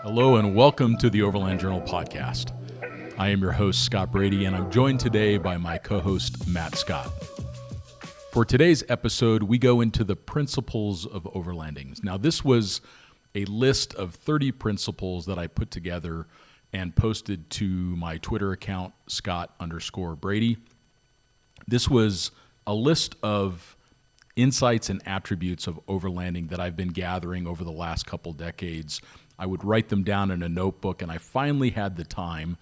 Hello and welcome to the Overland Journal podcast. I am your host, Scott Brady, and I'm joined today by my co-host, Matt Scott. For today's episode, we go into the principles of overlanding. Now, this was a list of 30 principles that I put together and posted to my Twitter account, Scott_Brady. This was a list of insights and attributes of overlanding that I've been gathering over the last couple decades. I would write them down in a notebook, and I finally had the time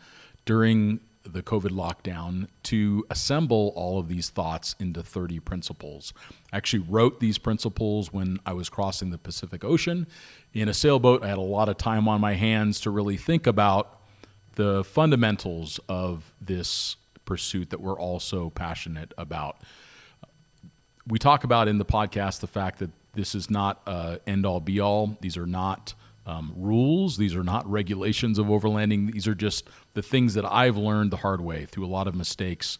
during the COVID lockdown to assemble all of these thoughts into 30 principles. I actually wrote these principles when I was crossing the Pacific Ocean in a sailboat. I had a lot of time on my hands to really think about the fundamentals of this pursuit that we're all so passionate about. We talk about in the podcast the fact that this is not end-all be-all. These are not rules. These are not regulations of overlanding. These are just the things that I've learned the hard way through a lot of mistakes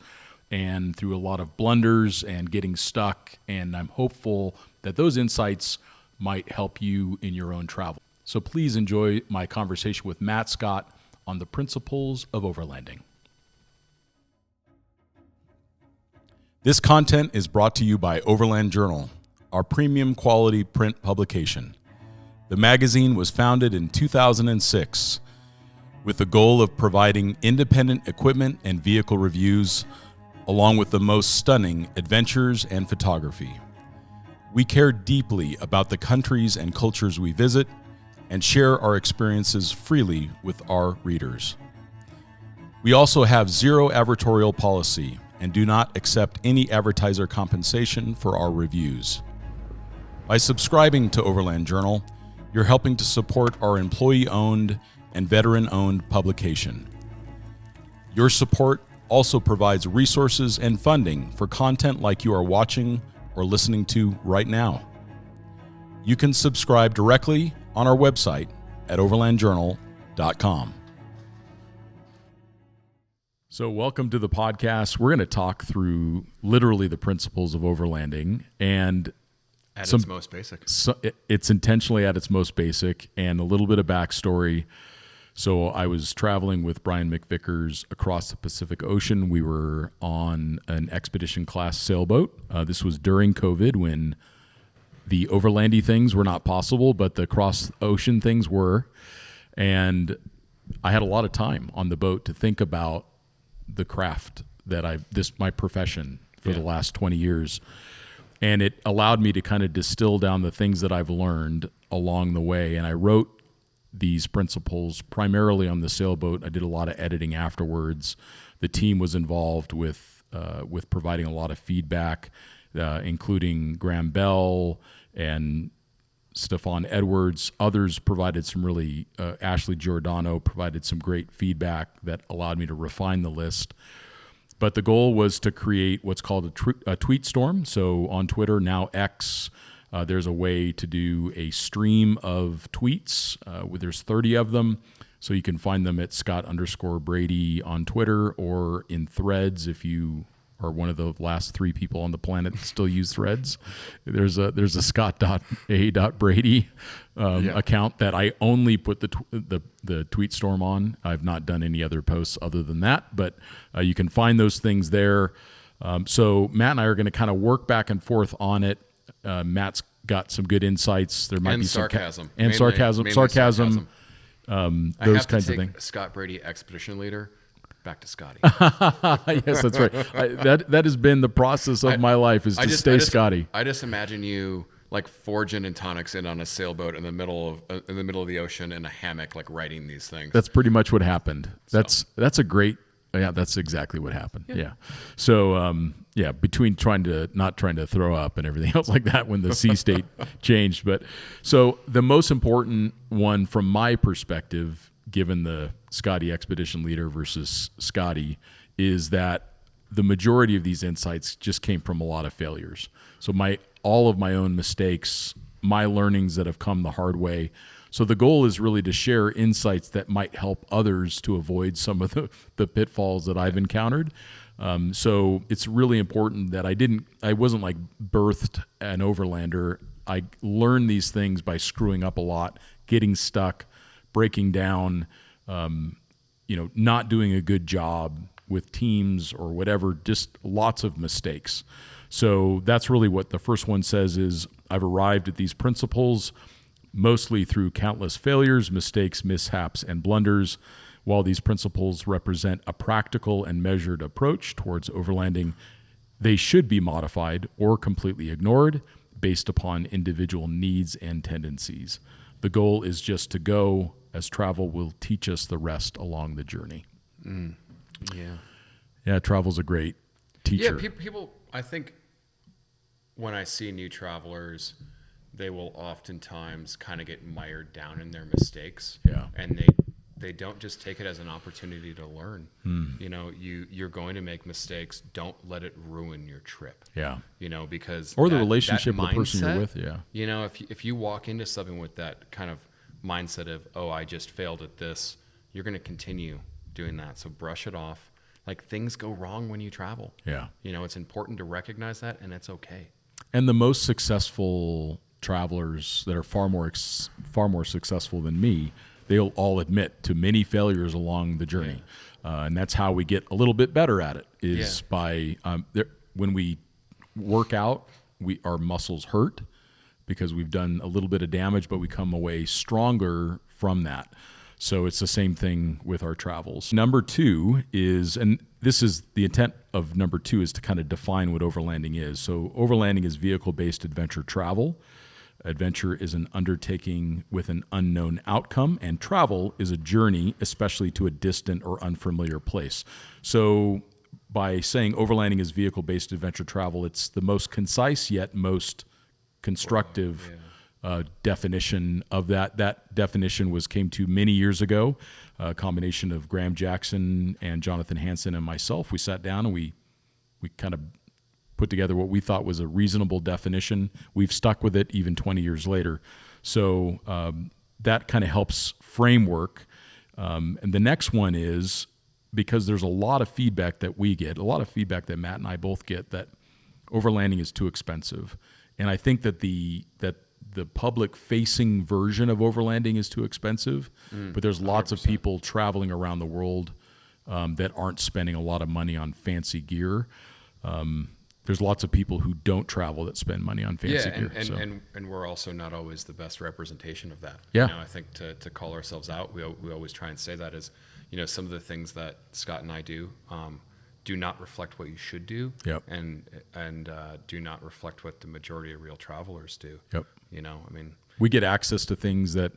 and through a lot of blunders and getting stuck. And I'm hopeful that those insights might help you in your own travel. So please enjoy my conversation with Matt Scott on the principles of overlanding. This content is brought to you by Overland Journal, our premium quality print publication. The magazine was founded in 2006 with the goal of providing independent equipment and vehicle reviews, along with the most stunning adventures and photography. We care deeply about the countries and cultures we visit and share our experiences freely with our readers. We also have zero advertorial policy and do not accept any advertiser compensation for our reviews. By subscribing to Overland Journal, you're helping to support our employee-owned and veteran-owned publication. Your support also provides resources and funding for content like you are watching or listening to right now. You can subscribe directly on our website at overlandjournal.com. So welcome to the podcast. We're going to talk through literally the principles of overlanding and At its most basic. So it's intentionally at its most basic, and a little bit of backstory. So I was traveling with Brian McVickers across the Pacific Ocean. We were on an expedition class sailboat. This was during COVID when the overlandy things were not possible, but the cross ocean things were. And I had a lot of time on the boat to think about the craft that my profession for the last 20 years. And it allowed me to kind of distill down the things that I've learned along the way. And I wrote these principles primarily on the sailboat. I did a lot of editing afterwards. The team was involved with providing a lot of feedback, including Graham Bell and Stefan Edwards. Others provided some really, Ashley Giordano provided some great feedback that allowed me to refine the list. But the goal was to create what's called a Tweetstorm. So on Twitter, now X, there's a way to do a stream of tweets. There's 30 of them. So you can find them at Scott_Brady on Twitter or in Threads if you are one of the last 3 people on the planet that still use Threads. There's a Scott.A.Brady account that I only put the Tweetstorm on. I've not done any other posts other than that, but you can find those things there. So Matt and I are going to kind of work back and forth on it. Matt's got some good insights. There might be sarcasm. Mainly sarcasm. Those kinds of things. Scott Brady, expedition leader, back to Scotty. Yes, that's right. That has been the process of my life is to stay Scotty. I just imagine you like 4 gin and tonics in on a sailboat in the middle of the ocean in a hammock, like writing these things. That's pretty much what happened. That's exactly what happened. Yeah. So between not trying to throw up and everything else like that when the sea state changed. But so the most important one from my perspective, given the Scotty expedition leader versus Scotty, is that the majority of these insights just came from a lot of failures. So all of my own mistakes, my learnings that have come the hard way. So the goal is really to share insights that might help others to avoid some of the pitfalls that I've encountered. So it's really important that I wasn't like birthed an overlander. I learned these things by screwing up a lot, getting stuck, breaking down, not doing a good job with teams or whatever, just lots of mistakes. So that's really what the first one says is I've arrived at these principles mostly through countless failures, mistakes, mishaps, and blunders. While these principles represent a practical and measured approach towards overlanding, they should be modified or completely ignored based upon individual needs and tendencies. The goal is just to go, as travel will teach us the rest along the journey. Yeah, travel's a great teacher. Yeah, people, I think when I see new travelers, they will oftentimes kind of get mired down in their mistakes. Yeah. And they don't just take it as an opportunity to learn. You're going to make mistakes. Don't let it ruin your trip. Yeah. Because or the relationship with the person you're with. Yeah. If you walk into something with that kind of mindset of, oh, I just failed at this, you're going to continue doing that. So brush it off. Like, things go wrong when you travel. Yeah. It's important to recognize that, and it's okay. And the most successful travelers that are far more successful than me, they'll all admit to many failures along the journey. And that's how we get a little bit better at it is by when we work out, our muscles hurt because we've done a little bit of damage, but we come away stronger from that. So it's the same thing with our travels. Number 2 is, and this is the intent of number 2 is to kind of define what overlanding is. So overlanding is vehicle-based adventure travel. Adventure is an undertaking with an unknown outcome, and travel is a journey, especially to a distant or unfamiliar place. So by saying overlanding is vehicle-based adventure travel, it's the most concise yet most constructive definition of that. That definition came to many years ago, a combination of Graham Jackson and Jonathan Hansen and myself. We sat down and we kind of put together what we thought was a reasonable definition. We've stuck with it even 20 years later. So that kind of helps framework. And the next one is, because there's a lot of feedback that we get, a lot of feedback that Matt and I both get, that overlanding is too expensive. And I think that the public-facing version of overlanding is too expensive, but there's lots 100%. Of people traveling around the world that aren't spending a lot of money on fancy gear. There's lots of people who don't travel that spend money on fancy gear. And we're also not always the best representation of that. Yeah. I think to call ourselves out, we always try and say that is, some of the things that Scott and I do not reflect what you should do. Yep. And do not reflect what the majority of real travelers do. Yep. We get access to things that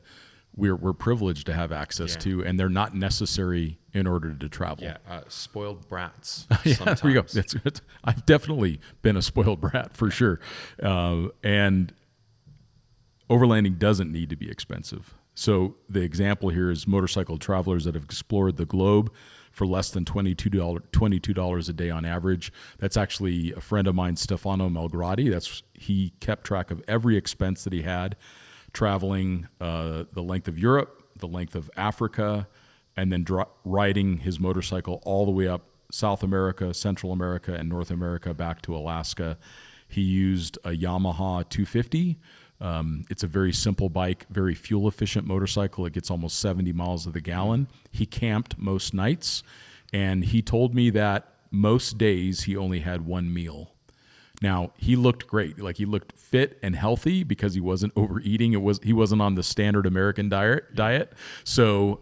we're privileged to have access to, and they're not necessary in order to travel. Yeah, spoiled brats. There you go. That's good. I've definitely been a spoiled brat for sure. And overlanding doesn't need to be expensive. So the example here is motorcycle travelers that have explored the globe for less than $22 a day on average. That's actually a friend of mine, Stefano Melgrati. He kept track of every expense that he had traveling the length of Europe, the length of Africa, and then riding his motorcycle all the way up South America, Central America, and North America back to Alaska. He used a Yamaha 250. It's a very simple bike, very fuel-efficient motorcycle. It gets almost 70 miles to the gallon. He camped most nights, and he told me that most days he only had one meal. Now, he looked great. Like, he looked fit and healthy because he wasn't overeating. He wasn't on the standard American diet. So,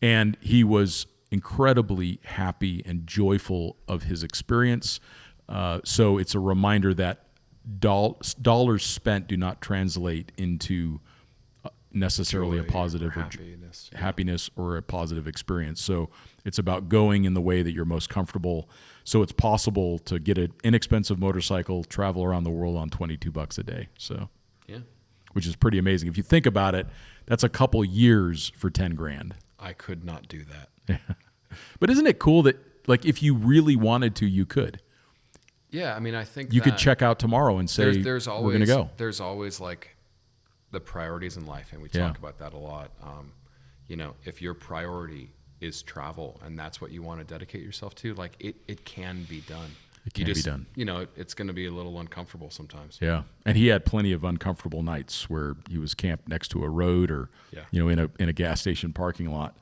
and he was incredibly happy and joyful of his experience. So it's a reminder that dollars spent do not translate into necessarily joy, a positive or happiness or a positive experience. So it's about going in the way that you're most comfortable. So it's possible to get an inexpensive motorcycle, travel around the world on $22 a day. So, which is pretty amazing. If you think about it, that's a couple years for 10 grand. I could not do that. But isn't it cool that, like, if you really wanted to, you could? Yeah, I mean, I think you could check out tomorrow and say, we're going to go. There's always, like, the priorities in life, and we talk about that a lot. If your priority is travel and that's what you want to dedicate yourself to, like, it can be done. It can be done. It's going to be a little uncomfortable sometimes. Yeah, and he had plenty of uncomfortable nights where he was camped next to a road or in a gas station parking lot.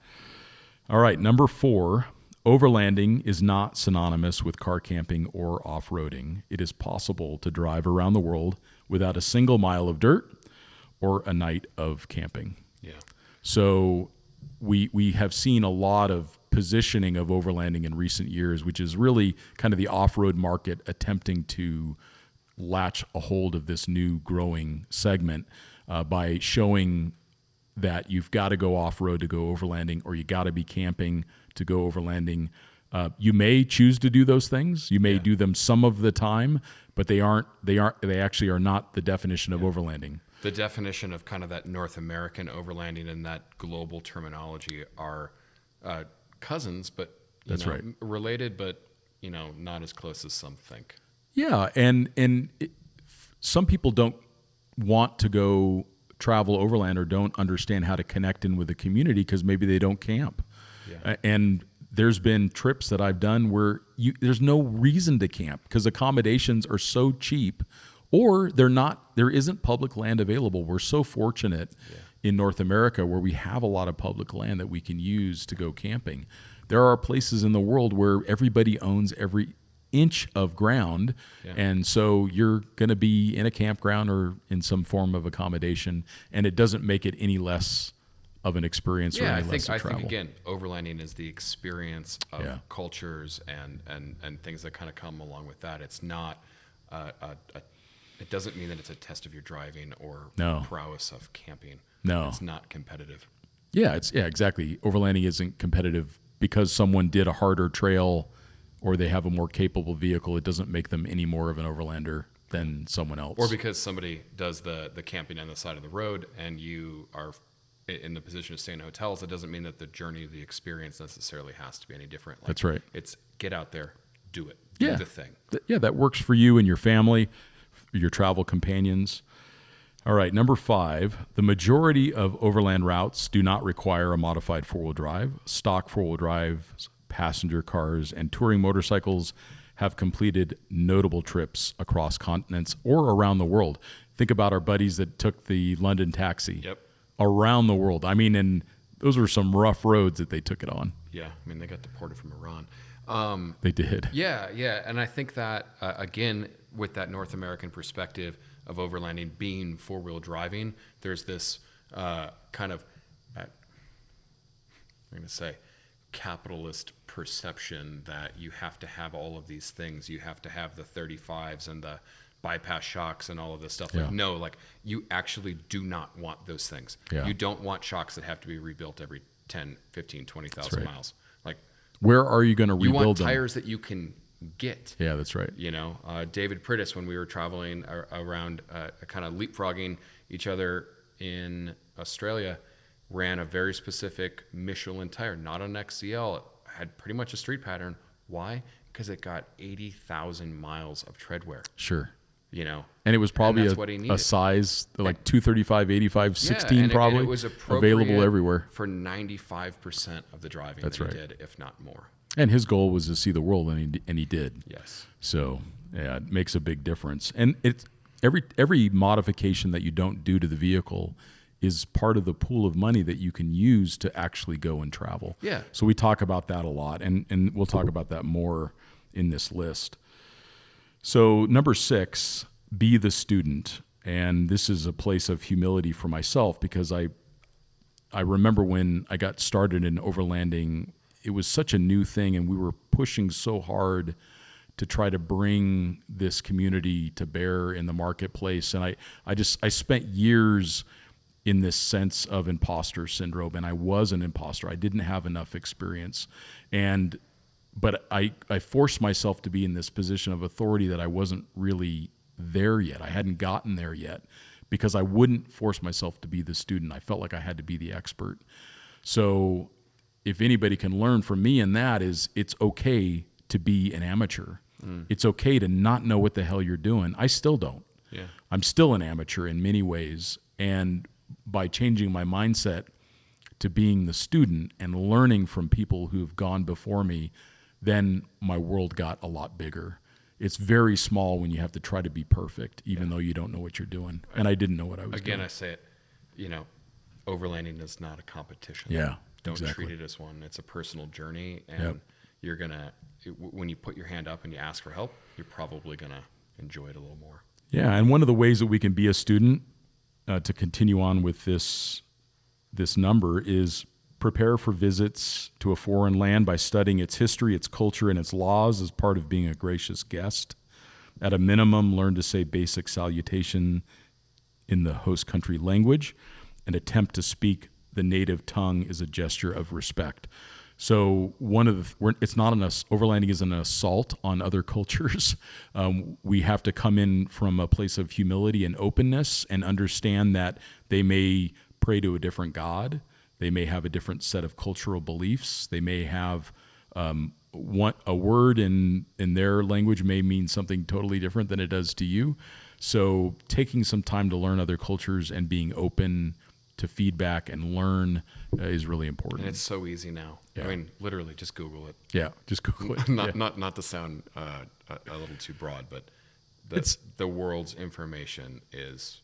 All right, number 4, overlanding is not synonymous with car camping or off-roading. It is possible to drive around the world without a single mile of dirt or a night of camping. Yeah. So we have seen a lot of positioning of overlanding in recent years, which is really kind of the off-road market attempting to latch a hold of this new growing segment by showing that you've got to go off-road to go overlanding, or you got to be camping to go overlanding. You may choose to do those things. You may do them some of the time, but they actually are not the definition of overlanding. The definition of kind of that North American overlanding and that global terminology are cousins, but right. related, but not as close as some think. Yeah, and some people don't want to go travel overland or don't understand how to connect in with the community because maybe they don't camp. Yeah. And there's been trips that I've done where there's no reason to camp because accommodations are so cheap, or there isn't public land available. We're so fortunate in North America where we have a lot of public land that we can use to go camping. There are places in the world where everybody owns every inch of ground, and so you're going to be in a campground or in some form of accommodation, and it doesn't make it any less of an experience or any less of travel. I think again, overlanding is the experience of cultures and things that kind of come along with that. It's not it doesn't mean that it's a test of your driving or prowess of camping. No, it's not competitive. Yeah, exactly. Overlanding isn't competitive because someone did a harder trail or they have a more capable vehicle. It doesn't make them any more of an overlander than someone else. Or because somebody does the camping on the side of the road and you are in the position of staying in hotels, it doesn't mean that the journey, the experience necessarily has to be any different. That's right. It's get out there, do it, do the thing. That works for you and your family, your travel companions. All right, number 5, the majority of overland routes do not require a modified four-wheel drive. Stock four-wheel drives, passenger cars, and touring motorcycles have completed notable trips across continents or around the world. Think about our buddies that took the London taxi around the world. I mean, and those were some rough roads that they took it on. Yeah, I mean, they got deported from Iran. They did. Yeah, and I think that, again, with that North American perspective of overlanding being four-wheel driving, there's this kind of, I'm going to say, capitalist perception that you have to have all of these things. You have to have the 35s and the bypass shocks and all of this stuff. Like, no, like you actually do not want those things. Yeah. You don't want shocks that have to be rebuilt every 10, 15, 20,000 miles. Like, where are you going to rebuild them? You want tires that you can get. Yeah, that's right. David Prittis, when we were traveling around, kind of leapfrogging each other in Australia, ran a very specific Michelin tire, not an XCL. It had pretty much a street pattern. Why? Because it got 80,000 miles of tread wear. Sure. And it was probably a size like 235, 85, 16 probably. And it was available everywhere for 95% of the driving that he did, if not more. And his goal was to see the world, and he did. Yes. So it makes a big difference. And it's every modification that you don't do to the vehicle is part of the pool of money that you can use to actually go and travel. Yeah. So we talk about that a lot, and we'll talk about that more in this list. So number 6, be the student. And this is a place of humility for myself because I remember when I got started in overlanding, it was such a new thing and we were pushing so hard to try to bring this community to bear in the marketplace. And I spent years in this sense of imposter syndrome, and I was an imposter. I didn't have enough experience. But I forced myself to be in this position of authority that I wasn't really there yet. I hadn't gotten there yet because I wouldn't force myself to be the student. I felt like I had to be the expert. So if anybody can learn from me in that is it's okay to be an amateur. It's okay to not know what the hell you're doing. I still don't. Yeah. I'm still an amateur in many ways. And by changing my mindset to being the student and learning from people who've gone before me, then my world got a lot bigger. it's very small when you have to try to be perfect, even though you don't know what you're doing. And I didn't know what I was doing. Again, I say it, overlanding is not a competition. Yeah, Don't exactly. treat it as one. It's a personal journey, and you're gonna, when you put your hand up and you ask for help, you're probably gonna enjoy it a little more. Yeah, and one of the ways that we can be a student to continue on with this number is prepare for visits to a foreign land by studying its history, its culture, and its laws as part of being a gracious guest. At a minimum, learn to say basic salutation in the host country language and attempt to speak the native tongue is a gesture of respect. So overlanding isn't an assault on other cultures. We have to come in from a place of humility and openness and understand that they may pray to a different God. They may have a different set of cultural beliefs. They may have a word in their language may mean something totally different than it does to you. So taking some time to learn other cultures and being open to feedback and learn is really important. And it's so easy now. Yeah. I mean, literally, just Google it. Yeah, just Google it. Not to sound a little too broad, but the world's information is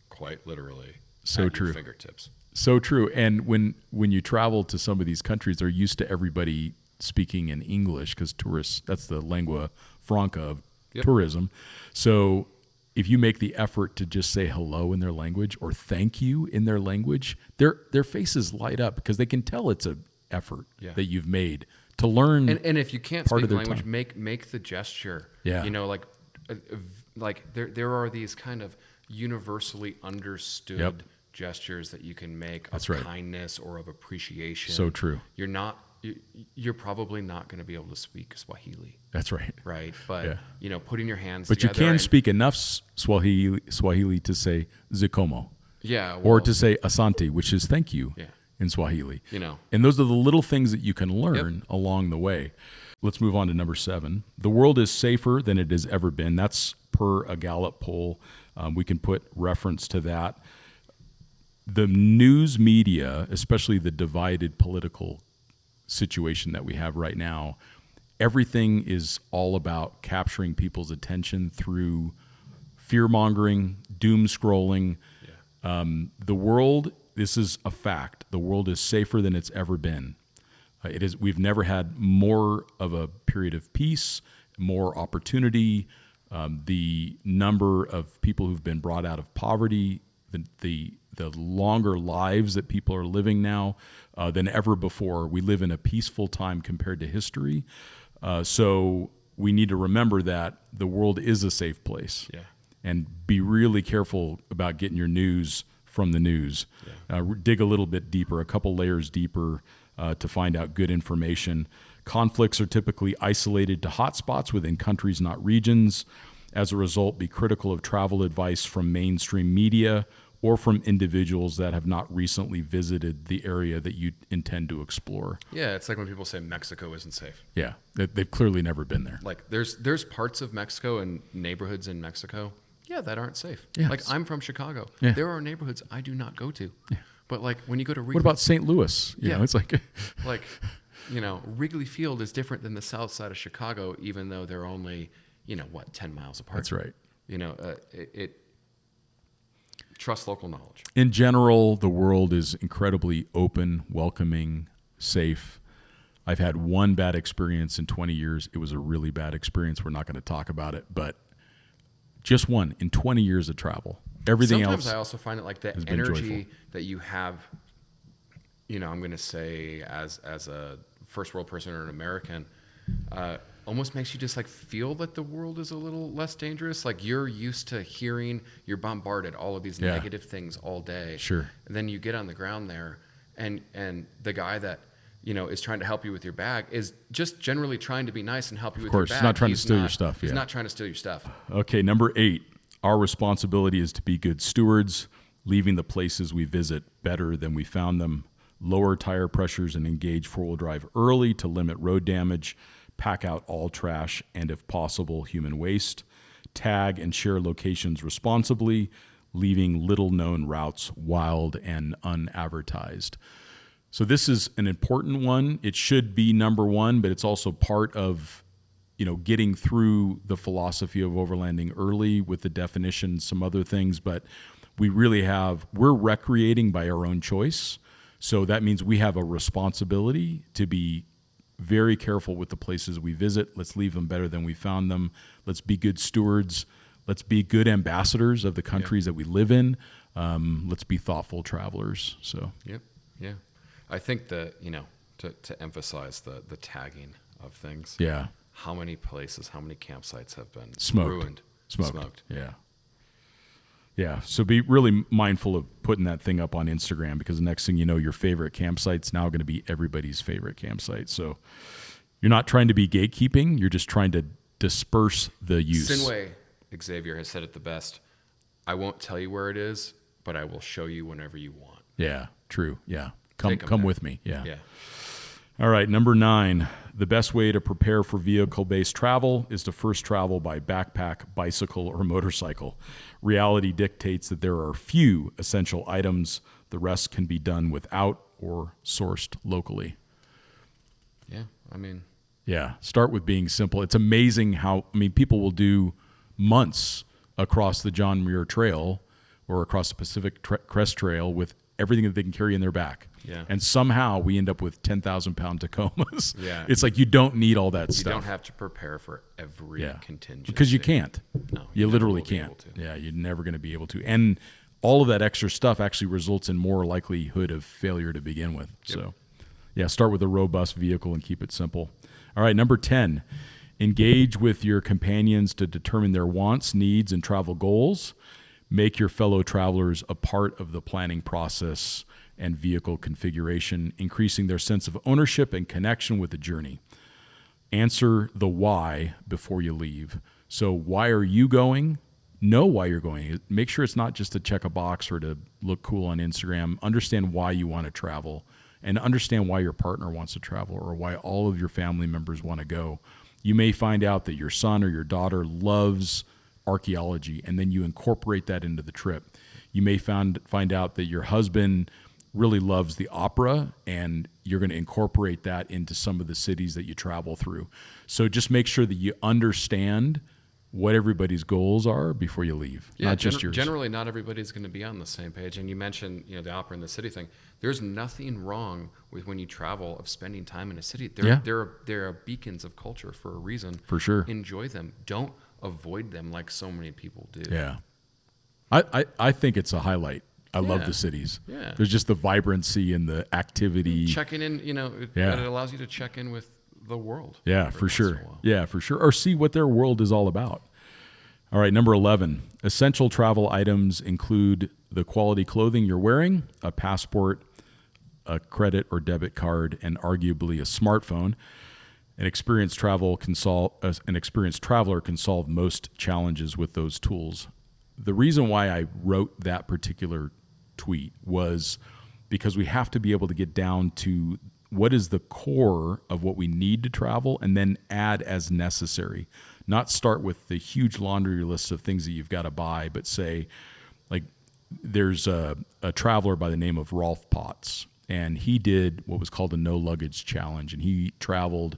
quite literally so at true. Your fingertips. So true. And when you travel to some of these countries, they're used to everybody speaking in English because tourists, that's the lingua franca of tourism. So if you make the effort to just say hello in their language or thank you in their language, their faces light up because they can tell it's an effort that you've made to learn. And if you can't speak the language, make the gesture. Yeah. Like there are these kind of universally understood gestures that you can make of kindness or of appreciation. So true. You're probably not going to be able to speak Swahili. That's right. Right. But, putting your hands together. But you can speak enough Swahili to say zikomo. Yeah. Or to say asante, which is thank you in Swahili. And those are the little things that you can learn along the way. Let's move on to number 7. The world is safer than it has ever been. That's per a Gallup poll. We can put reference to that. The news media, especially the divided political situation that we have right now, everything is all about capturing people's attention through fear-mongering, doom scrolling. The world, this is a fact, the world is safer than it's ever been. We've never had more of a period of peace, more opportunity, the number of people who've been brought out of poverty, the longer lives that people are living now than ever before. We live in a peaceful time compared to history. So we need to remember that the world is a safe place. Yeah. And be really careful about getting your news from the news. Dig a little bit deeper, a couple layers deeper to find out good information. Conflicts are typically isolated to hotspots within countries, not regions. As a result, be critical of travel advice from mainstream media or from individuals that have not recently visited the area that you intend to explore. Yeah, it's like when people say Mexico isn't safe. Yeah, they've clearly never been there. Like there's parts of Mexico and neighborhoods in Mexico, that aren't safe. Yes. Like I'm from Chicago. Yeah. There are neighborhoods I do not go to. Yeah. But like when you go to Wrigley, what about St. Louis? You know, it's like Wrigley Field is different than the south side of Chicago, even though they're only 10 miles apart. That's right. Trust local knowledge. In general, the world is incredibly open, welcoming, safe. I've had one bad experience in 20 years. It was a really bad experience. We're not going to talk about it, but just one in 20 years of travel. Everything Sometimes else I also find it like the energy that you have, I'm going to say as a first world person or an American, almost makes you just like feel that the world is a little less dangerous. Like you're used to hearing, you're bombarded all of these negative things all day. Sure. And then you get on the ground there and the guy that, is trying to help you with your bag is just generally trying to be nice and help you with your bag. Of course, he's not trying to steal your stuff. He's not trying to steal your stuff. Okay, number 8. Our responsibility is to be good stewards, leaving the places we visit better than we found them, lower tire pressures and engage four-wheel drive early to limit road damage, pack out all trash and, if possible, human waste, tag and share locations responsibly, leaving little-known routes wild and unadvertised. So this is an important one. It should be number 1, but it's also part of, getting through the philosophy of overlanding early with the definition, some other things, but we're recreating by our own choice. So that means we have a responsibility to be very careful with the places we visit. Let's leave them better than we found them. Let's be good stewards. Let's be good ambassadors of the countries that we live in. Let's be thoughtful travelers. So. Yep. Yeah. I think that, to emphasize the tagging of things. Yeah. How many places, how many campsites have been ruined? Smoked. Yeah. Yeah. So be really mindful of putting that thing up on Instagram, because the next thing you know, your favorite campsite's now going to be everybody's favorite campsite. So you're not trying to be gatekeeping. You're just trying to disperse the use. Sinway Xavier has said it the best. I won't tell you where it is, but I will show you whenever you want. Yeah. True. Yeah. Come with me. Yeah. Yeah. All right. Number 9, the best way to prepare for vehicle-based travel is to first travel by backpack, bicycle, or motorcycle. Reality dictates that there are few essential items. The rest can be done without or sourced locally. Yeah. Yeah. Start with being simple. It's amazing how, people will do months across the John Muir Trail or across the Pacific Crest Trail with everything that they can carry in their back. Yeah. And somehow we end up with 10,000-pound Tacomas. Yeah. It's like you don't need all that stuff. You don't have to prepare for every contingency. Because you can't. No. You literally can't. Yeah, you're never going to be able to. And all of that extra stuff actually results in more likelihood of failure to begin with. Yep. So, yeah, start with a robust vehicle and keep it simple. All right, number 10, engage with your companions to determine their wants, needs, and travel goals. Make your fellow travelers a part of the planning process and vehicle configuration, increasing their sense of ownership and connection with the journey. Answer the why before you leave. So why are you going? Know why you're going. Make sure it's not just to check a box or to look cool on Instagram. Understand why you want to travel, and understand why your partner wants to travel, or why all of your family members want to go. You may find out that your son or your daughter loves archaeology, and then you incorporate that into the trip. You may find out that your husband really loves the opera, and you're going to incorporate that into some of the cities that you travel through. So just make sure that you understand what everybody's goals are before you leave, not just yours. Generally, not everybody's going to be on the same page. And you mentioned, the opera and the city thing. There's nothing wrong with, when you travel, of spending time in a city. There are beacons of culture for a reason. For sure. Enjoy them. Don't avoid them like so many people do. Yeah. I think it's a highlight. I love the cities. Yeah. There's just the vibrancy and the activity. Checking in, it allows you to check in with the world. Yeah, for sure. Yeah, for sure. Or see what their world is all about. All right, number 11. Essential travel items include the quality clothing you're wearing, a passport, a credit or debit card, and arguably a smartphone. An experienced traveler can solve most challenges with those tools. The reason why I wrote that particular tweet was because we have to be able to get down to what is the core of what we need to travel, and then add as necessary. Not start with the huge laundry list of things that you've got to buy, but say, like, there's a traveler by the name of Rolf Potts, and he did what was called a no luggage challenge, and he traveled,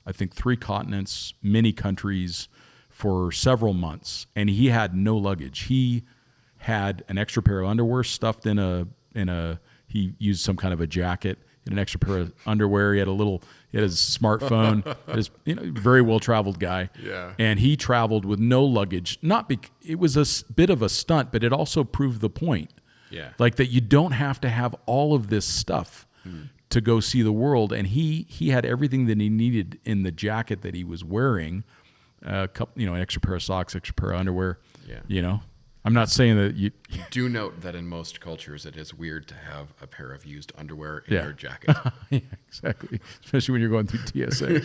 I think, 3 continents, many countries for several months, and he had no luggage. He had an extra pair of underwear stuffed in he used some kind of a jacket and an extra pair of underwear. He had his smartphone. Very well traveled guy. Yeah. And he traveled with no luggage. It was a bit of a stunt, but it also proved the point. Yeah. Like that you don't have to have all of this stuff to go see the world. And he had everything that he needed in the jacket that he was wearing. A couple, an extra pair of socks, extra pair of underwear. Yeah. I'm not saying that you do note that in most cultures it is weird to have a pair of used underwear in your jacket. Yeah, exactly. Especially when you're going through TSA.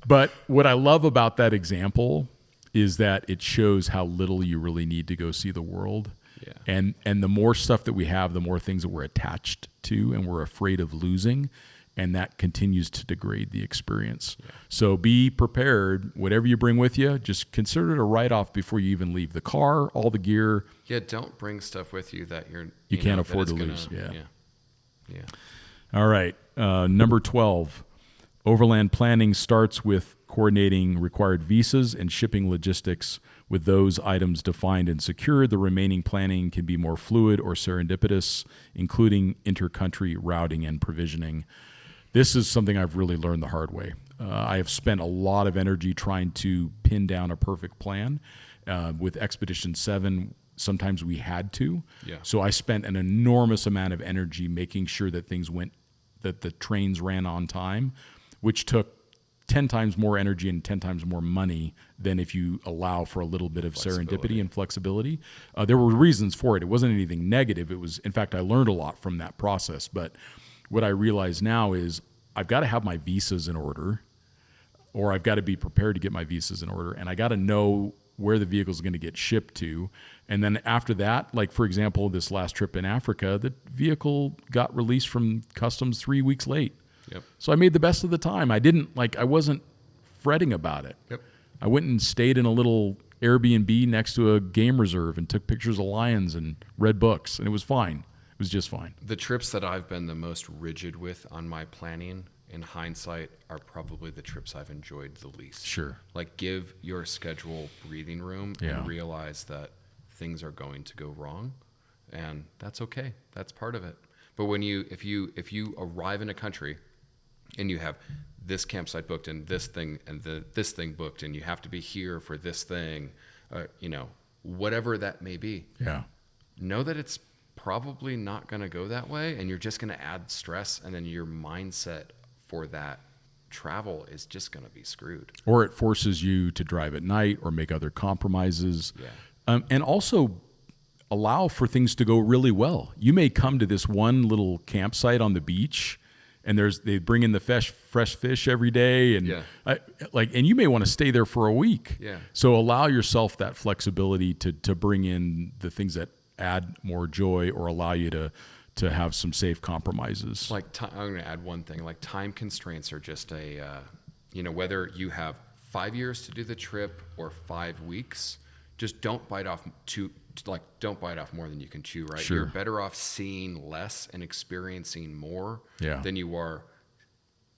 But what I love about that example is that it shows how little you really need to go see the world. Yeah. And the more stuff that we have, the more things that we're attached to and we're afraid of losing. And that continues to degrade the experience. Yeah. So be prepared. Whatever you bring with you, just consider it a write-off before you even leave the car, all the gear. Yeah, don't bring stuff with you that you can't afford to lose. Yeah. All right. Number 12. Overland planning starts with coordinating required visas and shipping logistics. With those items defined and secured, the remaining planning can be more fluid or serendipitous, including intercountry routing and provisioning. This is something I've really learned the hard way. I have spent a lot of energy trying to pin down a perfect plan. With Expedition 7, sometimes we had to. Yeah. So I spent an enormous amount of energy making sure that that the trains ran on time, which took 10 times more energy and 10 times more money than if you allow for a little bit of serendipity and flexibility. There were reasons for it. It wasn't anything negative. It was, in fact, I learned a lot from that process. But what I realize now is I've got to have my visas in order, or I've got to be prepared to get my visas in order, and I got to know where the vehicle is going to get shipped to. And then after that, like for example, this last trip in Africa, the vehicle got released from customs 3 weeks late. Yep. So I made the best of the time. I wasn't fretting about it. Yep. I went and stayed in a little Airbnb next to a game reserve and took pictures of lions and read books, and it was fine. It was just fine. The trips that I've been the most rigid with on my planning, in hindsight, are probably the trips I've enjoyed the least. Sure. Like, give your schedule breathing room and realize that things are going to go wrong, and that's okay. That's part of it. But if you arrive in a country and you have this campsite booked and this thing and this thing booked, and you have to be here for this thing, whatever that may be. Yeah. Know that it's probably not going to go that way, and you're just going to add stress, and then your mindset for that travel is just going to be screwed. Or it forces you to drive at night or make other compromises. Yeah. And also allow for things to go really well. You may come to this one little campsite on the beach, and they bring in the fresh fish every day, and and you may want to stay there for a week. Yeah. So allow yourself that flexibility to bring in the things that add more joy or allow you to have some safe compromises. Like I'm going to add one thing. Like, time constraints are just whether you have 5 years to do the trip or 5 weeks, just don't bite off more than you can chew, right? Sure. You're better off seeing less and experiencing more than you are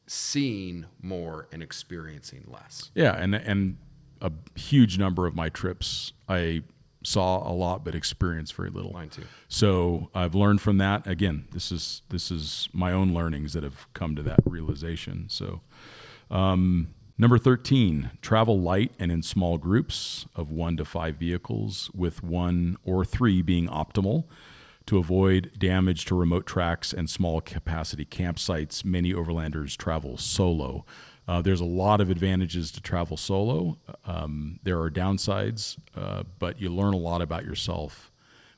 seeing more and experiencing less. Yeah, and a huge number of my trips, I saw a lot but experienced very little. Mine too. So I've learned from that. Again, this is my own learnings that have come to that realization. So number 13, travel light and in small groups of 1 to 5 vehicles, with 1 or 3 being optimal. To avoid damage to remote tracks and small capacity campsites, many overlanders travel solo. There's a lot of advantages to travel solo. There are downsides, but you learn a lot about yourself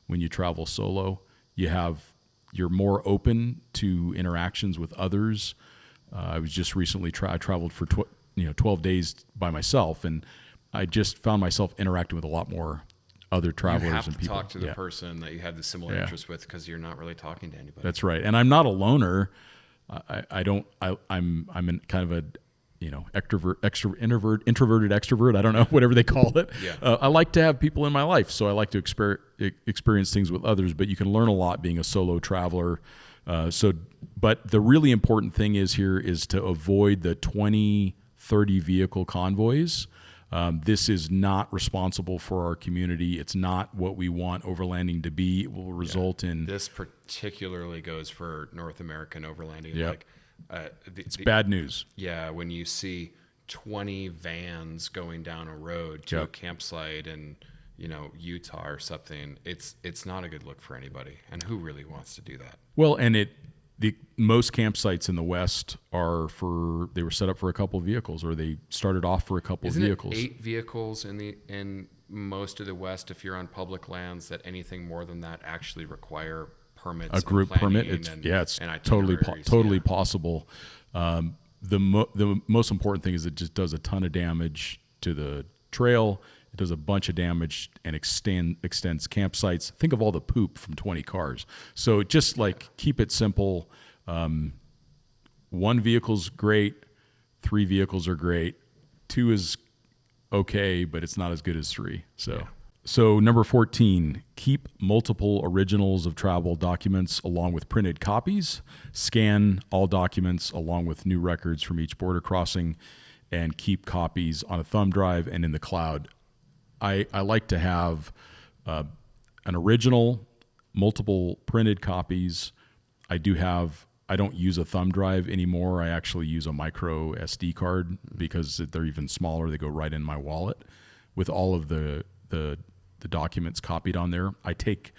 when you travel solo. You're more open to interactions with others. I was just recently I traveled for 12 days by myself, and I just found myself interacting with a lot more other travelers you have and to people. Talk to the person that you have the similar interest with, because you're not really talking to anybody. That's right. And I'm not a loner. I'm in kind of a introverted extrovert. I don't know, whatever they call it. Yeah. I like to have people in my life, so I like to experience things with others. But you can learn a lot being a solo traveler. But the really important thing is to avoid the 20, 30 vehicle convoys. This is not responsible for our community. It's not what we want overlanding to be. It will result in... This particularly goes for North American overlanding. Yep. It's bad news. Yeah, when you see 20 vans going down a road to a campsite in Utah or something, it's not a good look for anybody. And who really wants to do that? Well, and most campsites in the West they were set up for a couple of vehicles, or they started off for a couple of vehicles. Isn't it 8 vehicles in most of the West, if you're on public lands, that anything more than that actually require permits? A group permit? It's totally possible. The most important thing is it just does a ton of damage to the trail. It does a bunch of damage and extends campsites. Think of all the poop from 20 cars. So just keep it simple. 1 vehicle's great. 3 vehicles are great. 2 is okay, but it's not as good as 3. So So number 14, keep multiple originals of travel documents along with printed copies. Scan all documents along with new records from each border crossing, and keep copies on a thumb drive and in the cloud. I like to have an original, multiple printed copies. I don't use a thumb drive anymore. I actually use a micro SD card because they're even smaller. They go right in my wallet with all of the documents copied on there. I take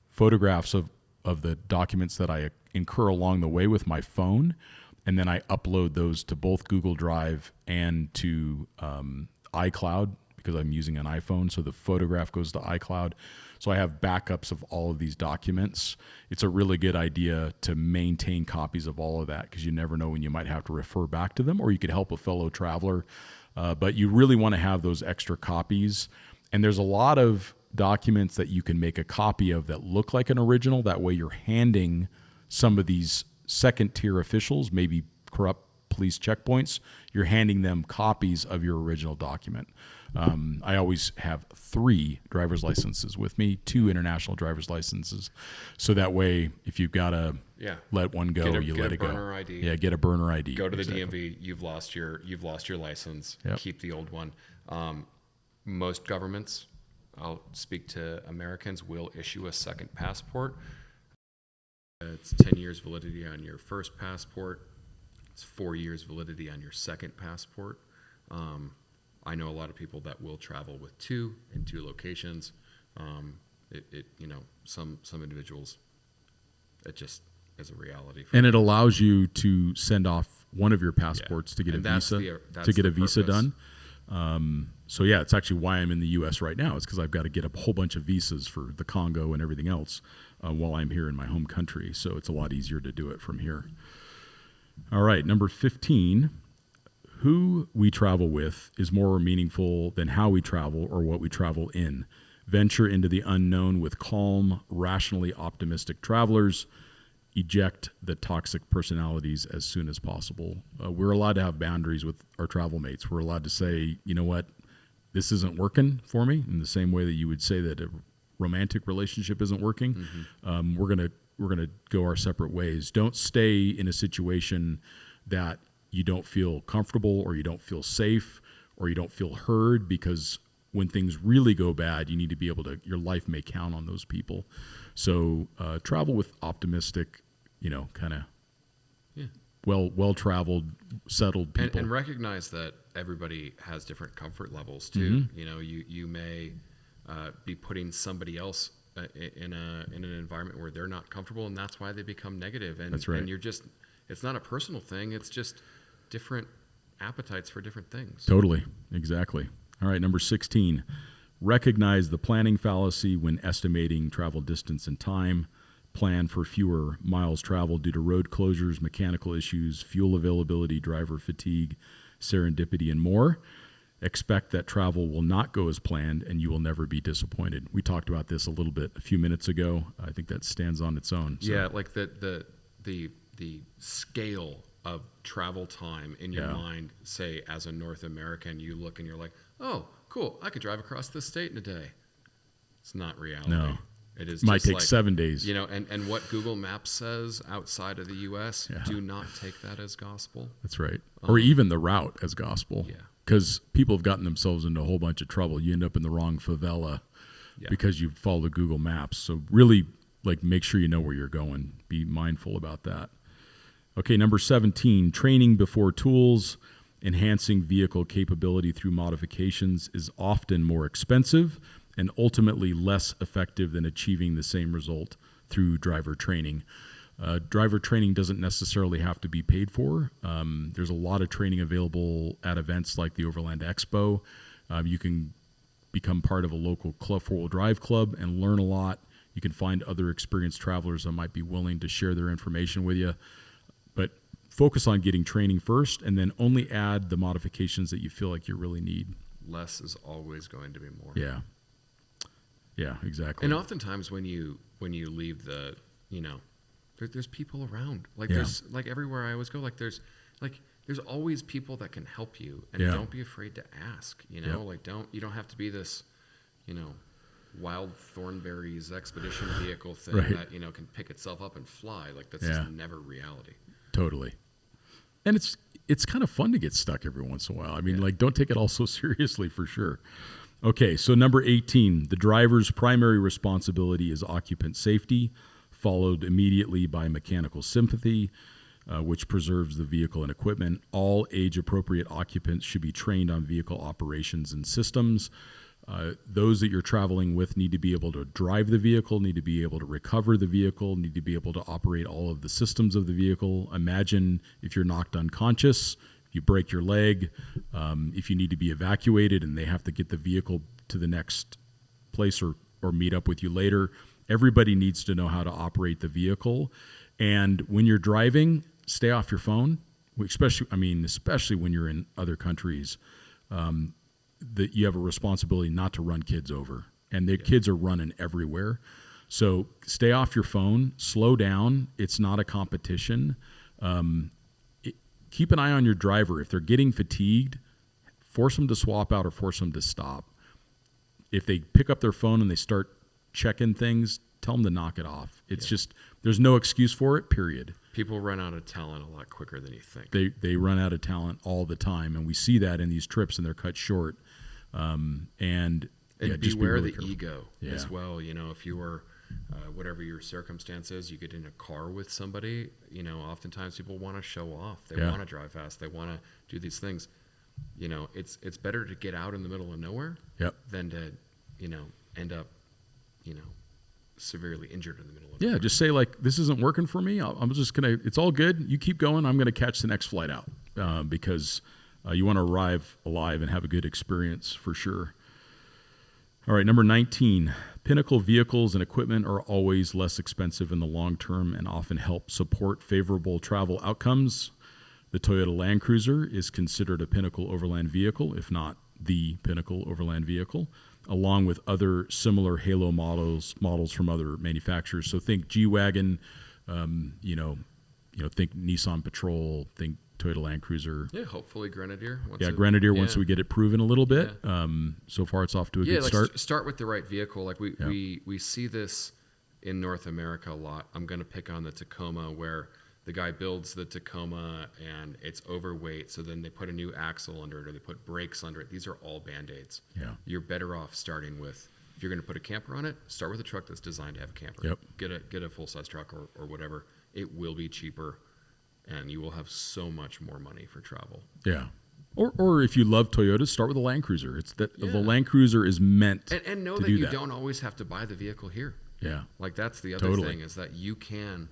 photographs of the documents that I incur along the way with my phone, and then I upload those to both Google Drive and to iCloud because I'm using an iPhone. So the photograph goes to iCloud. So I have backups of all of these documents. It's a really good idea to maintain copies of all of that because you never know when you might have to refer back to them, or you could help a fellow traveler. But you really want to have those extra copies. And there's a lot of documents that you can make a copy of that look like an original. That way you're handing some of these second-tier officials, maybe corrupt police checkpoints, you're handing them copies of your original document. I always have 3 driver's licenses with me, 2 international driver's licenses. So that way, if you've got to let one go, you let it go. Get a burner ID. Yeah, get a burner ID. Go to the DMV. You've lost your license. Yep. Keep the old one. Most governments, I'll speak to Americans, will issue a second passport. It's 10 years validity on your first passport. It's 4 years validity on your second passport. I know a lot of people that will travel with 2 in 2 locations. Some individuals, it just is a reality. And it allows you to send off one of your passports to get a visa done. So yeah, it's actually why I'm in the U.S. right now. It's because I've got to get a whole bunch of visas for the Congo and everything else while I'm here in my home country. So it's a lot easier to do it from here. All right, number 15. Who we travel with is more meaningful than how we travel or what we travel in. Venture into the unknown with calm, rationally optimistic travelers. Eject the toxic personalities as soon as possible. We're allowed to have boundaries with our travel mates. We're allowed to say, you know what, this isn't working for me, in the same way that you would say that a romantic relationship isn't working. Mm-hmm. We're gonna go our separate ways. Don't stay in a situation that you don't feel comfortable or you don't feel safe or you don't feel heard, because when things really go bad, you need to be able to, your life may count on those people. So travel with optimistic, kind of well-traveled, settled people. And recognize that everybody has different comfort levels too. Mm-hmm. You may be putting somebody else in an environment where they're not comfortable, and that's why they become negative. And, that's right. And it's not a personal thing. It's just different appetites for different things. Totally. Exactly. All right. Number 16, recognize the planning fallacy when estimating travel distance and time. Plan for fewer miles traveled due to road closures, mechanical issues, fuel availability, driver fatigue, serendipity, and more. Expect that travel will not go as planned and you will never be disappointed. We talked about this a little bit a few minutes ago. I think that stands on its own. So. Yeah, like the scale of travel time in your mind, say as a North American, you look and you're like, oh, cool, I could drive across this state in a day. It's not reality. No. It is might take 7 days. And what Google Maps says outside of the U.S., do not take that as gospel. That's right. Or even the route as gospel. Yeah. Because people have gotten themselves into a whole bunch of trouble. You end up in the wrong favela because you follow Google Maps. So really, make sure you know where you're going. Be mindful about that. Okay, number 17, training before tools. Enhancing vehicle capability through modifications is often more expensive and ultimately less effective than achieving the same result through driver training. Driver training doesn't necessarily have to be paid for. There's a lot of training available at events like the Overland Expo. You can become part of a local four-wheel drive club and learn a lot. You can find other experienced travelers that might be willing to share their information with you. But focus on getting training first, and then only add the modifications that you feel like you really need. Less is always going to be more. Yeah, exactly. And oftentimes when you leave there's people around. There's everywhere I always go. There's always people that can help you, and don't be afraid to ask. You don't have to be this, wild Thornberry's expedition vehicle thing Right. that, you know, can pick itself up and fly. Like that's just never reality. Totally. And it's kind of fun to get stuck every once in a while. I mean, like, don't take it all so seriously, for sure. Okay, so number 18, the driver's primary responsibility is occupant safety, followed immediately by mechanical sympathy, which preserves the vehicle and equipment. All age-appropriate occupants should be trained on vehicle operations and systems. Those that you're traveling with need to be able to drive the vehicle, need to be able to recover the vehicle, need to be able to operate all of the systems of the vehicle. Imagine if you're knocked unconscious, you break your leg, if you need to be evacuated and they have to get the vehicle to the next place or meet up with you later. Everybody needs to know how to operate the vehicle. And when you're driving, stay off your phone, especially when you're in other countries. That you have a responsibility not to run kids over, and the kids are running everywhere. So stay off your phone, slow down. It's not a competition. Keep an eye on your driver. If they're getting fatigued, force them to swap out or force them to stop. If they pick up their phone and they start checking things, tell them to knock it off. It's just, there's no excuse for it, period. People run out of talent a lot quicker than you think. They run out of talent all the time, and we see that in these trips, and they're cut short. And just beware really the careful. ego as well. You know, if you are, whatever your circumstances, you get in a car with somebody, you know, oftentimes people want to show off. They want to drive fast. They want to do these things. You know, it's better to get out in the middle of nowhere than to, you know, end up, you know, severely injured in the middle of nowhere. Just say, like, this isn't working for me. I'm just going to, it's all good. You keep going. I'm going to catch the next flight out because you want to arrive alive and have a good experience for sure. All right, number 19, Pinnacle vehicles and equipment are always less expensive in the long term and often help support favorable travel outcomes. The Toyota Land Cruiser is considered a Pinnacle Overland vehicle, if not the Pinnacle Overland vehicle, along with other similar halo models from other manufacturers. So think G-Wagon, think Nissan Patrol, think Toyota Land Cruiser. Yeah, hopefully Grenadier. Grenadier once we get it proven a little bit. So far it's off to a good start. Start with the right vehicle. Like we see this in North America a lot. I'm going to pick on the Tacoma, where the guy builds the Tacoma and it's overweight, so then they put a new axle under it or they put brakes under it. These are all Band-Aids. Yeah. You're better off starting with, if you're going to put a camper on it, start with a truck that's designed to have a camper. Yep. Get a full-size truck or whatever. It will be cheaper, and you will have so much more money for travel. Yeah. Or if you love Toyota, start with a Land Cruiser. It's that the Land Cruiser is meant and know to that do you that. Don't always have to buy the vehicle here. Yeah. Like that's the other thing, is that you can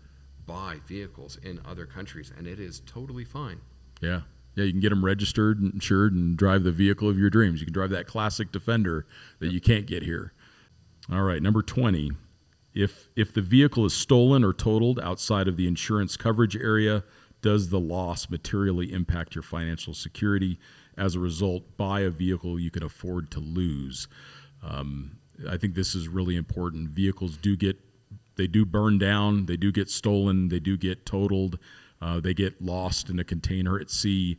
buy vehicles in other countries, and it is totally fine. Yeah. Yeah, you can get them registered and insured and drive the vehicle of your dreams. You can drive that classic Defender that you can't get here. All right, number 20. If the vehicle is stolen or totaled outside of the insurance coverage area, does the loss materially impact your financial security? As a result, buy a vehicle you can afford to lose. I think this is really important. Vehicles do burn down, they do get stolen, they do get totaled, they get lost in a container at sea.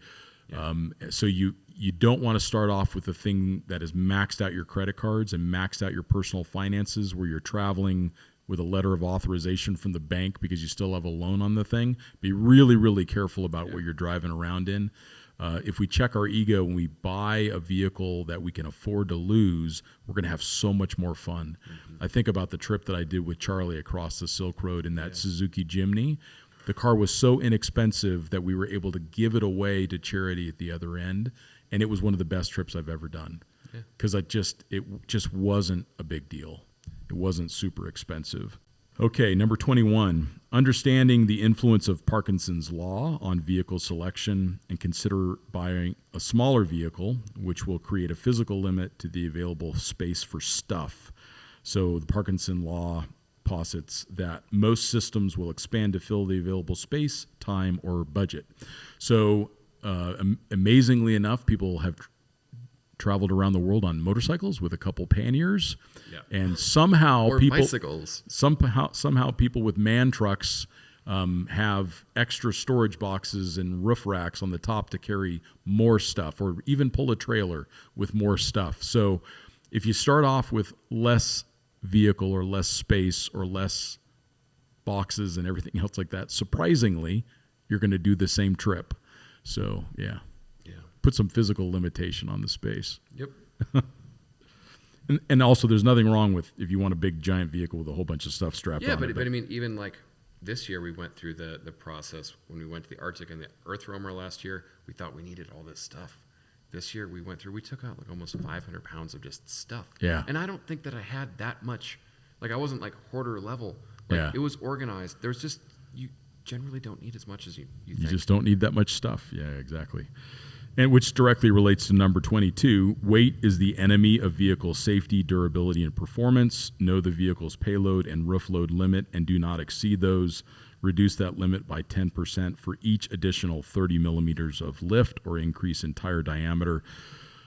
Yeah. So you don't want to start off with a thing that has maxed out your credit cards and maxed out your personal finances, where you're traveling with a letter of authorization from the bank because you still have a loan on the thing. Be really, really careful about what you're driving around in. If we check our ego when we buy a vehicle that we can afford to lose, we're going to have so much more fun. Mm-hmm. I think about the trip that I did with Charlie across the Silk Road in that Suzuki Jimny. The car was so inexpensive that we were able to give it away to charity at the other end, and it was one of the best trips I've ever done because it just wasn't a big deal. It wasn't super expensive. Okay, number 21, understanding the influence of Parkinson's law on vehicle selection, and consider buying a smaller vehicle, which will create a physical limit to the available space for stuff. So the Parkinson law posits that most systems will expand to fill the available space, time, or budget. So amazingly enough, people have traveled around the world on motorcycles with a couple panniers, and somehow bicycles. Somehow people with man trucks have extra storage boxes and roof racks on the top to carry more stuff, or even pull a trailer with more stuff. So if you start off with less vehicle or less space or less boxes and everything else like that, surprisingly, you're going to do the same trip. So, yeah. Put some physical limitation on the space. Yep. And also, there's nothing wrong with if you want a big giant vehicle with a whole bunch of stuff strapped on it. But I mean, even like this year, we went through the process when we went to the Arctic and the Earth Roamer last year. We thought we needed all this stuff. This year, we took out like almost 500 pounds of just stuff. Yeah. And I don't think that I had that much. Like, I wasn't like hoarder level. Like, it was organized. There's just, you generally don't need as much as you think. You just don't need that much stuff. Yeah, exactly. And which directly relates to number 22. Weight is the enemy of vehicle safety, durability, and performance. Know the vehicle's payload and roof load limit and do not exceed those. Reduce that limit by 10% for each additional 30 millimeters of lift or increase in tire diameter.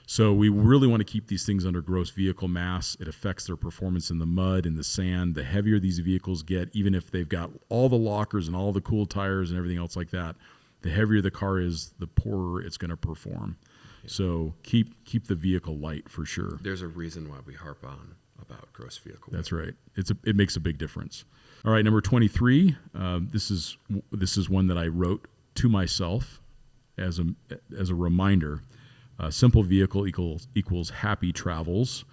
So we really want to keep these things under gross vehicle mass. It affects their performance in the mud, in the sand. The heavier these vehicles get, even if they've got all the lockers and all the cool tires and everything else like that, the heavier the car is, the poorer it's going to perform. Yeah. So keep the vehicle light for sure. There's a reason why we harp on about gross vehicle weight. That's right. It makes a big difference. All right, number 23. This is one that I wrote to myself as a reminder. Simple vehicle equals happy travels.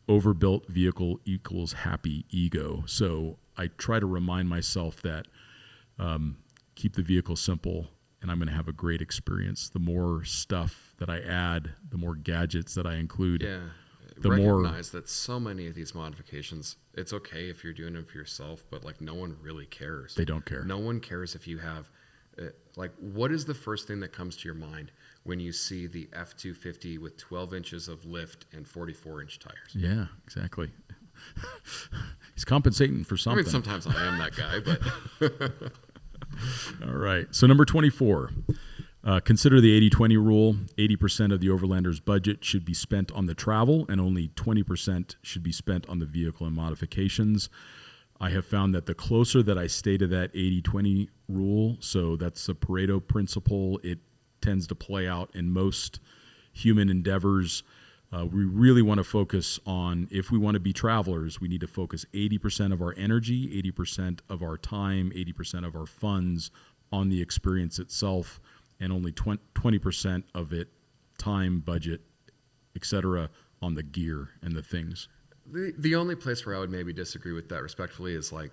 Overbuilt vehicle equals happy ego. So I try to remind myself that keep the vehicle simple, and I'm going to have a great experience. The more stuff that I add, the more gadgets that I include, recognize that so many of these modifications, it's okay if you're doing them for yourself, but like no one really cares. They don't care. No one cares if you have, like, what is the first thing that comes to your mind when you see the F-250 with 12 inches of lift and 44-inch tires? Yeah, exactly. He's compensating for something. I mean, sometimes I am that guy, but... All right. So number 24, consider the 80-20 rule. 80% of the Overlander's budget should be spent on the travel, and only 20% should be spent on the vehicle and modifications. I have found that the closer that I stay to that 80-20 rule, so that's the Pareto principle, it tends to play out in most human endeavors. We really want to focus on, if we want to be travelers, we need to focus 80% of our energy, 80% of our time, 80% of our funds on the experience itself, and only 20% of it, time, budget, etc., on the gear and the things. The only place where I would maybe disagree with that respectfully is like,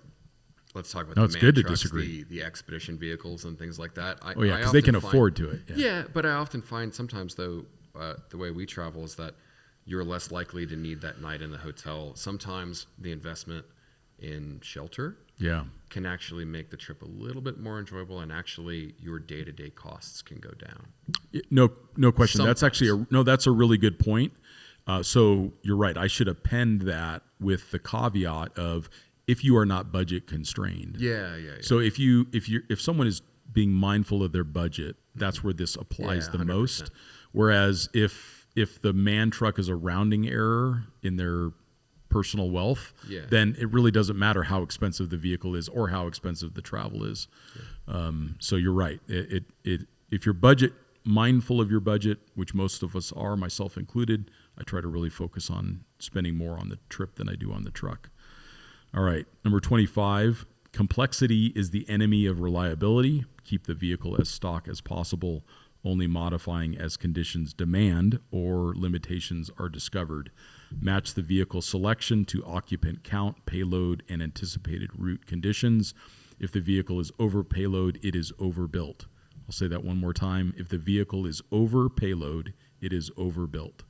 let's talk about no, the it's man good to trucks, disagree. the expedition vehicles and things like that. Because they can afford to it. Yeah, but I often find sometimes, though, the way we travel is that you're less likely to need that night in the hotel. Sometimes the investment in shelter can actually make the trip a little bit more enjoyable, and actually your day-to-day costs can go down. No question. Sometimes. That's actually that's a really good point. So you're right. I should append that with the caveat of if you are not budget constrained. Yeah. So if someone is being mindful of their budget, that's where this applies the 100%. most. Whereas if the man truck is a rounding error in their personal wealth, then it really doesn't matter how expensive the vehicle is or how expensive the travel is. So you're right. If you're mindful of your budget, which most of us are, myself included, I try to really focus on spending more on the trip than I do on the truck. All right, number 25, complexity is the enemy of reliability. Keep the vehicle as stock as possible, only modifying as conditions demand or limitations are discovered. Match the vehicle selection to occupant count, payload, and anticipated route conditions. If the vehicle is over payload, it is overbuilt. I'll say that one more time. If the vehicle is over payload, it is overbuilt.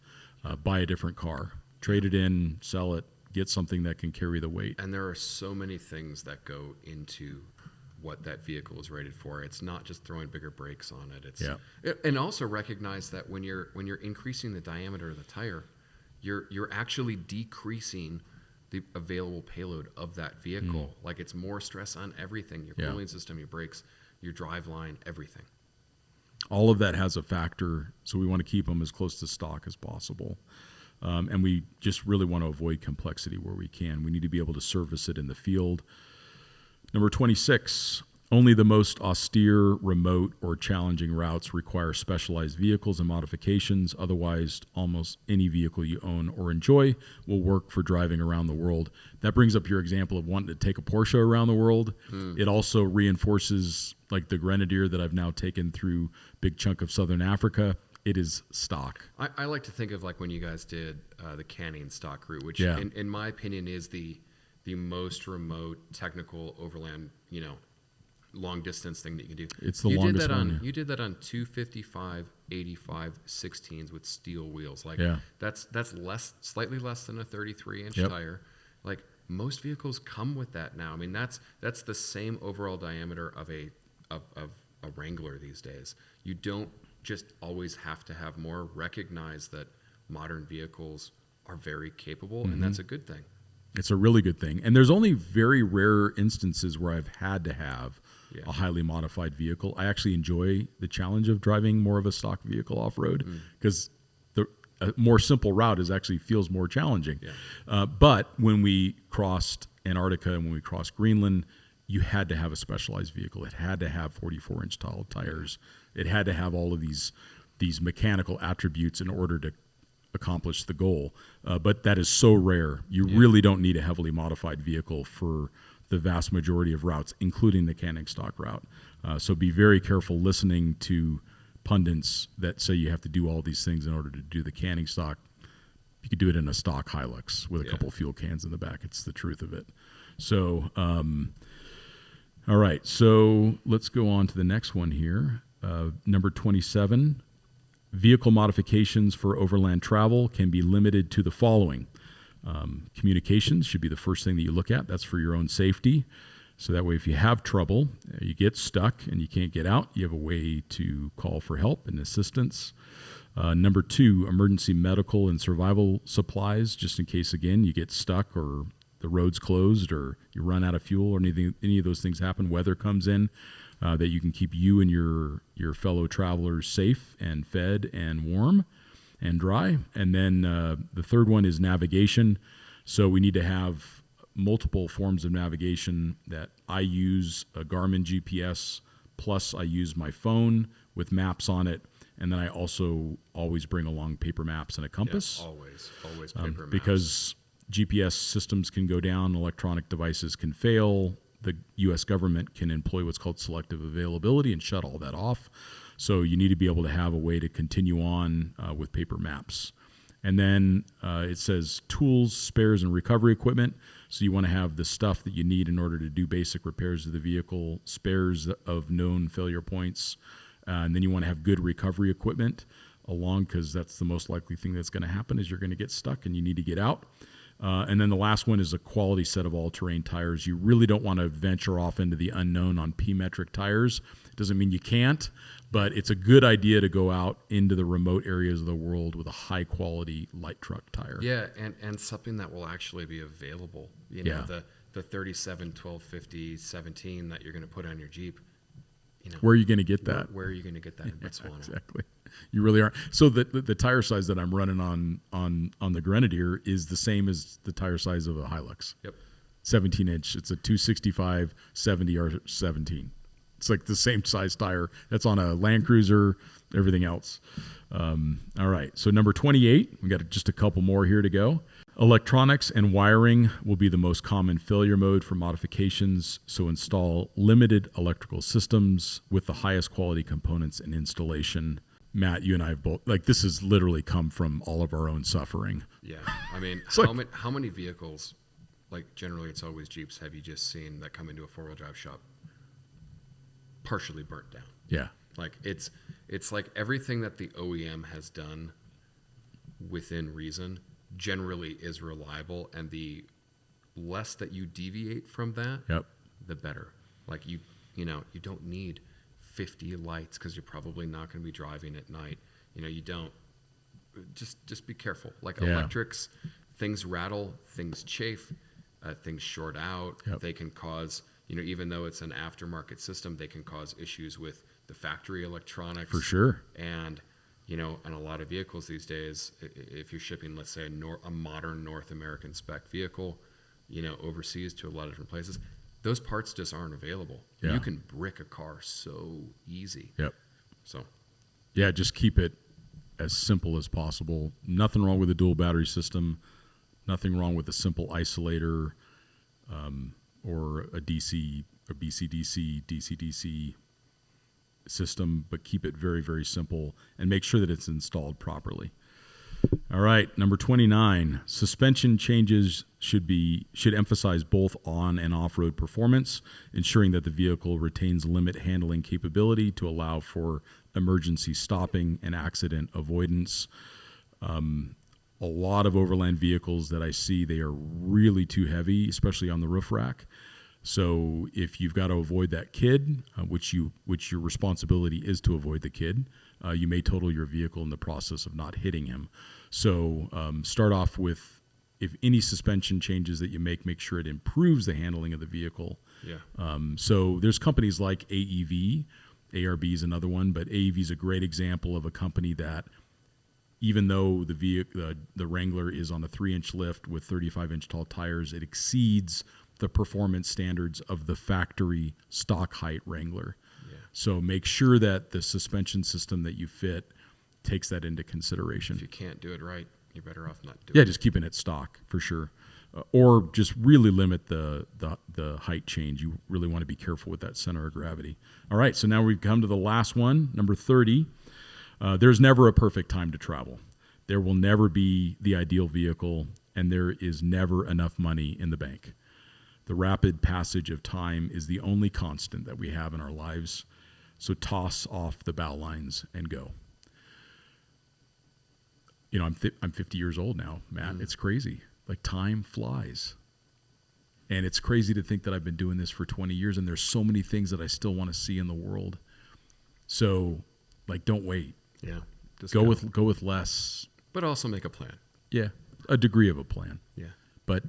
Buy a different car. Trade it in, sell it, get something that can carry the weight. And there are so many things that go into what that vehicle is rated for. It's not just throwing bigger brakes on it. And also recognize that when you're increasing the diameter of the tire, you're actually decreasing the available payload of that vehicle. Like, it's more stress on everything: your cooling system, your brakes, your drive line, everything. All of that has a factor, so we want to keep them as close to stock as possible. And we just really want to avoid complexity where we can. We need to be able to service it in the field. Number 26, Only the most austere, remote, or challenging routes require specialized vehicles and modifications. Otherwise, almost any vehicle you own or enjoy will work for driving around the world. That brings up your example of wanting to take a Porsche around the world. It also reinforces, like the Grenadier that I've now taken through a big chunk of southern Africa. It is stock. I like to think of like when you guys did the Canning stock route, which in my opinion is the most remote technical overland, long distance thing that you can do. It's the longest one. You did that on 255, 85, 16s with steel wheels. Like that's slightly less than a 33-inch tire. Like most vehicles come with that now. I mean, that's the same overall diameter of a Wrangler these days. You don't just always have to have more. Recognize that modern vehicles are very capable, and that's a good thing. It's a really good thing. And there's only very rare instances where I've had to have a highly modified vehicle. I actually enjoy the challenge of driving more of a stock vehicle off-road because a more simple route actually feels more challenging. But when we crossed Antarctica and when we crossed Greenland, you had to have a specialized vehicle. It had to have 44-inch tall tires. It had to have all of these mechanical attributes in order to accomplish the goal. But that is so rare. You really don't need a heavily modified vehicle for the vast majority of routes, including the Canning stock route. So be very careful listening to pundits that say you have to do all these things in order to do the Canning stock. You could do it in a stock Hilux with a couple of fuel cans in the back. It's the truth of it. So, all right. So let's go on to the next one here. Number 27. Vehicle modifications for overland travel can be limited to the following. Communications should be the first thing that you look at. That's for your own safety. So that way, if you have trouble, you get stuck and you can't get out, you have a way to call for help and assistance. Number 2, emergency medical and survival supplies, just in case, again, you get stuck or the road's closed or you run out of fuel or any of those things happen, weather comes in, that you can keep you and your fellow travelers safe and fed and warm and dry. And then the third one is navigation. So we need to have multiple forms of navigation. That I use a Garmin GPS, plus I use my phone with maps on it. And then I also always bring along paper maps and a compass. Yeah, always paper maps. Because GPS systems can go down, electronic devices can fail. The U.S. government can employ what's called selective availability and shut all that off. So you need to be able to have a way to continue on with paper maps. And then it says tools, spares, and recovery equipment. So you want to have the stuff that you need in order to do basic repairs of the vehicle, spares of known failure points, and then you want to have good recovery equipment along, because that's the most likely thing that's going to happen is you're going to get stuck and you need to get out. And then the last one is a quality set of all-terrain tires. You really don't want to venture off into the unknown on P-metric tires. It doesn't mean you can't, but it's a good idea to go out into the remote areas of the world with a high-quality light truck tire. Yeah, and something that will actually be available. The 37, 1250, 17 that you're going to put on your Jeep. Where are you going to get that? Where are you going to get that in Botswana? Exactly. You really aren't. So the tire size that I'm running on the Grenadier is the same as the tire size of a Hilux. Yep. 17-inch. It's a 265, 70, or 17. It's like the same size tire. That's on a Land Cruiser, everything else. All right. So number 28, we got just a couple more here to go. Electronics and wiring will be the most common failure mode for modifications. So install limited electrical systems with the highest quality components and installation. Matt, you and I have both, this has literally come from all of our own suffering. Yeah. I mean, how many vehicles, generally it's always Jeeps, have you just seen that come into a four-wheel drive shop partially burnt down? Yeah. It's like everything that the OEM has done within reason generally is reliable, and the less that you deviate from that, the better. You don't need 50 lights because you're probably not going to be driving at night. You don't. Just be careful. Electrics, things rattle, things chafe, things short out. They can cause, even though it's an aftermarket system, they can cause issues with the factory electronics. For sure. And on a lot of vehicles these days, if you're shipping, let's say, a modern North American spec vehicle, overseas to a lot of different places, those parts just aren't available. Yeah. You can brick a car so easy. Yep. So, Yeah, just keep it as simple as possible. Nothing wrong with a dual battery system. Nothing wrong with a simple isolator or a DC, a BCDC, DC-DC system, but keep it very, very simple and make sure that it's installed properly. All right, number 29, suspension changes should emphasize both on and off-road performance, ensuring that the vehicle retains limit handling capability to allow for emergency stopping and accident avoidance. A lot of overland vehicles that I see, they are really too heavy, especially on the roof rack. So if you've got to avoid that kid, which your responsibility is to avoid the kid, you may total your vehicle in the process of not hitting him. So start off with, if any suspension changes that you make sure it improves the handling of the vehicle. yeah. So there's companies like AEV, ARB is another one, but AEV is a great example of a company that, even though the Wrangler is on a 3-inch lift with 35-inch tall tires, it exceeds the performance standards of the factory stock height Wrangler. Yeah. So make sure that the suspension system that you fit takes that into consideration. If you can't do it right, you're better off not doing Yeah, it. just keeping it stock for sure. Or just really limit the height change. You really want to be careful with that center of gravity. All right, so now we've come to the last one, number 30. There's never a perfect time to travel. There will never be the ideal vehicle, and there is never enough money in the bank. The rapid passage of time is the only constant that we have in our lives. So toss off the bow lines and go. You know, I'm 50 years old now, Matt. It's crazy. Like, time flies. And it's crazy to think that I've been doing this for 20 years, and there's so many things that I still want to see in the world. So, like, don't wait. Yeah. Just Go with less. But also make a plan. Yeah, a degree of a plan. Yeah. But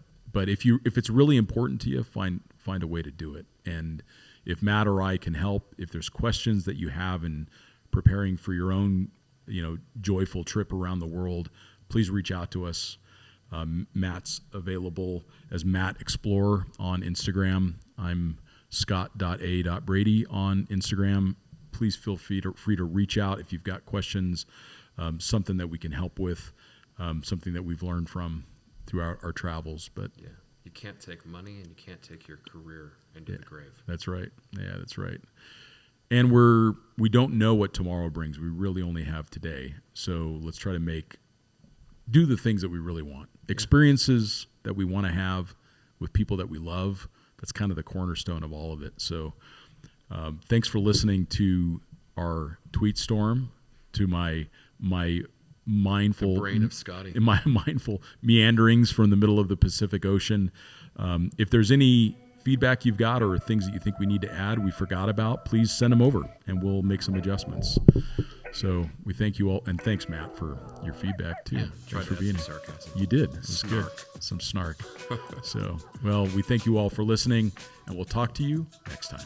if it's really important to you, find a way to do it. And if Matt or I can help, if there's questions that you have in preparing for your own, joyful trip around the world, please reach out to us. Matt's available as Matt Explorer on Instagram. I'm scott.a.brady on Instagram. Please feel free to reach out if you've got questions, something that we can help with, something that we've learned from throughout our travels. But Yeah. You can't take money and you can't take your career into the grave. that's right. Yeah, that's right. And we don't know what tomorrow brings. We really only have today. So let's try to do the things that we really want. Experiences that we want to have with people that we love. That's kind of the cornerstone of all of it. So thanks for listening to our Tweetstorm, to my mindful, The brain of Scotty. my mindful meanderings from the middle of the Pacific Ocean. If there's any feedback you've got or things that you think we need to add, we forgot about, please send them over and we'll make some adjustments. So we thank you all, and thanks, Matt, for your feedback too. Yeah, Thanks for being here. sarcasm. You did. It was good. Some snark. So, well, we thank you all for listening, and we'll talk to you next time.